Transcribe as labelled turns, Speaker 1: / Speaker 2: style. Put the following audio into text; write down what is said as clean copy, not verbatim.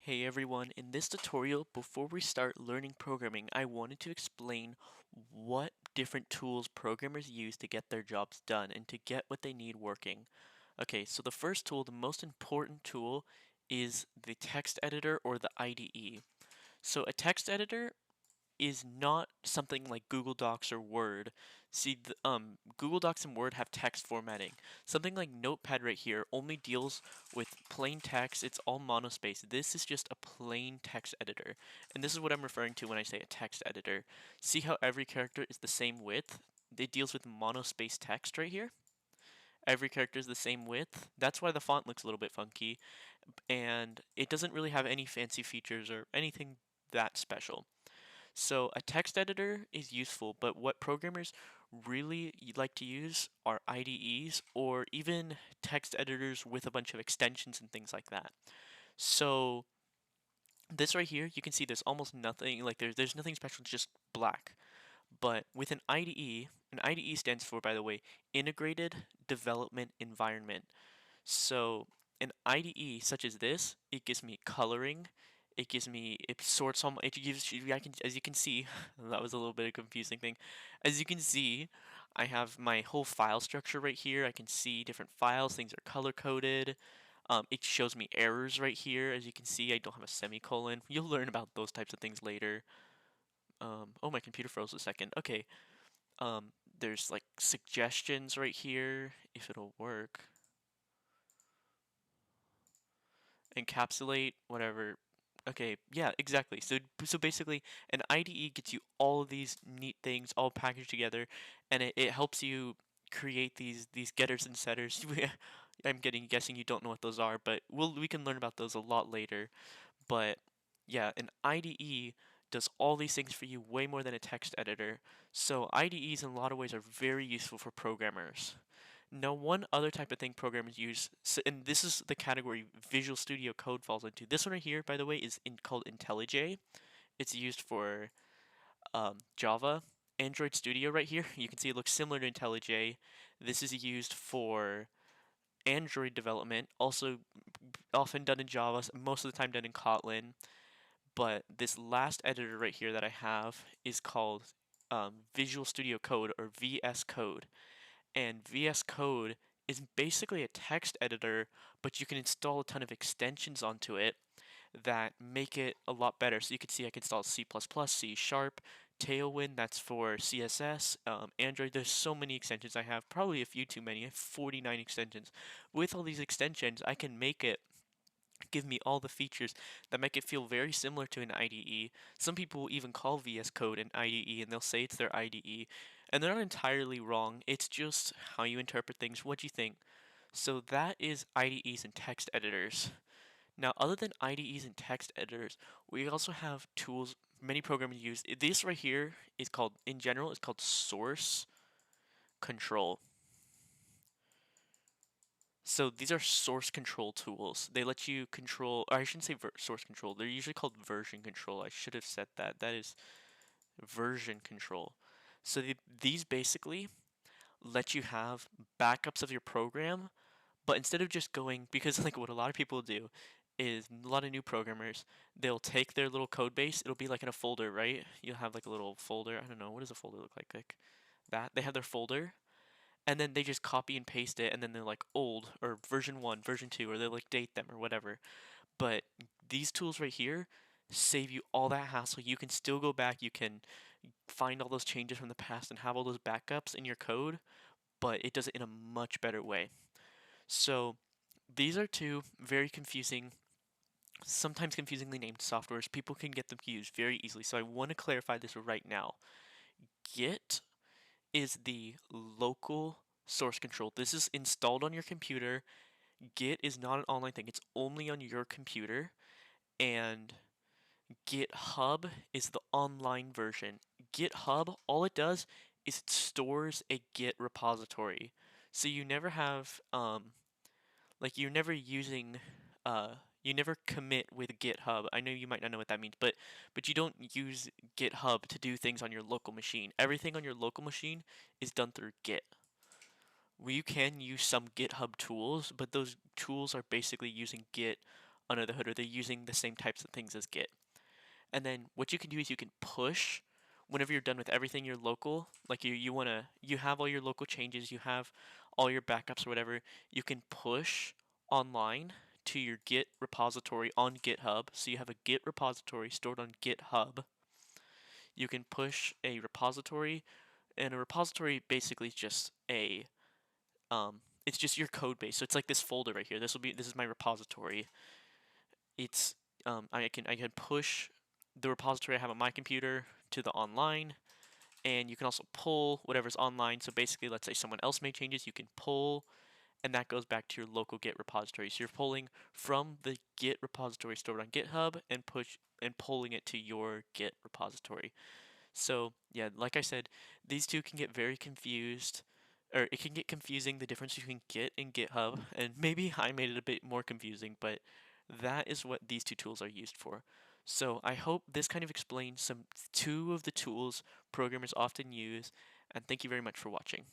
Speaker 1: Hey everyone, in this tutorial, before we start learning programming, I wanted to explain what different tools programmers use to get their jobs done and to get what they need working. Okay, so the first tool, the most important tool, is the text editor or the IDE. So a text editor is not something like Google Docs or Word. See, Google Docs and Word have text formatting. Something like Notepad right here only deals with plain text. It's all monospace. This is just a plain text editor. And this is what I'm referring to when I say a text editor. See how every character is the same width? It deals with monospace text right here. Every character is the same width. That's why the font looks a little bit funky. And it doesn't really have any fancy features or anything that special. So a text editor is useful, but what programmers really like to use are IDEs or even text editors with a bunch of extensions and things like that. So this right here, you can see there's almost nothing, like there's nothing special, just black. But with an IDE stands for, by the way, Integrated Development Environment. So an IDE such as this, it gives me coloring, it sorts all it gives you, as you can see, that was a little bit of a confusing thing. As you can see, I have my whole file structure right here. I can see different files, things are color coded. It shows me errors right here. As you can see, I don't have a semicolon. You'll learn about those types of things later. Oh, my computer froze a second. Okay. There's like suggestions right here, if it'll work. Encapsulate, whatever. Okay, yeah, exactly. So basically, an IDE gets you all of these neat things all packaged together, and it helps you create these getters and setters. I'm guessing you don't know what those are, but we can learn about those a lot later. But yeah, an IDE does all these things for you way more than a text editor. So IDEs in a lot of ways are very useful for programmers. Now, one other type of thing programmers use, and this is the category Visual Studio Code falls into. This one right here, by the way, is called IntelliJ. It's used for Java. Android Studio right here, you can see it looks similar to IntelliJ. This is used for Android development, also often done in Java, most of the time done in Kotlin. But this last editor right here that I have is called Visual Studio Code or VS Code. And VS Code is basically a text editor, but you can install a ton of extensions onto it that make it a lot better. So you can see I can install C++, C Sharp, Tailwind, that's for CSS, Android. There's so many extensions I have, probably a few too many. I have 49 extensions. With all these extensions, I can make it give me all the features that make it feel very similar to an IDE. Some people will even call VS Code an IDE and they'll say it's their IDE. And they're not entirely wrong. It's just how you interpret things. What do you think? So that is IDEs and text editors. Now, other than IDEs and text editors, we also have tools many programmers use. This right here is called, in general, it's called source control. So these are source control tools. They let you control, or I shouldn't say source control. They're usually called version control. I should have said that. That is version control. So these basically let you have backups of your program, but instead of just going, because like what a lot of people do is a lot of new programmers, they'll take their little code base. It'll be like in a folder, right? You'll have like a little folder. I don't know. What does a folder look like? Like that. They have their folder and then they just copy and paste it and then they're like old or version 1 version 2 or they like date them or whatever. But these tools right here save you all that hassle. You can still go back, you can find all those changes from the past and have all those backups in your code, but it does it in a much better way. So these are two very confusing, sometimes confusingly named softwares. People can get them confused very easily, so I want to clarify this right now. Git is the local source control. This is installed on your computer. Git is not an online thing. It's only on your computer. And GitHub is the online version. GitHub, all it does is it stores a Git repository. So you never have like you're never using you never commit with GitHub. I know you might not know what that means, but you don't use GitHub to do things on your local machine. Everything on your local machine is done through Git. Well, you can use some GitHub tools, but those tools are basically using Git under the hood, or they're using the same types of things as Git. And then what you can do is you can push whenever you're done with everything your local, like you have all your local changes, you have all your backups or whatever, you can push online to your Git repository on GitHub. So you have a Git repository stored on GitHub. You can push a repository, and a repository basically is just it's just your code base. So it's like this folder right here. This is my repository. It's I can push the repository I have on my computer to the online, and you can also pull whatever's online. So basically, let's say someone else made changes, you can pull, and that goes back to your local Git repository. So you're pulling from the Git repository stored on GitHub and pulling it to your Git repository. So yeah, like I said, these two can get very confused, or it can get confusing, the difference between Git and GitHub, and maybe I made it a bit more confusing, but that is what these two tools are used for. So I hope this kind of explains two of the tools programmers often use, and thank you very much for watching.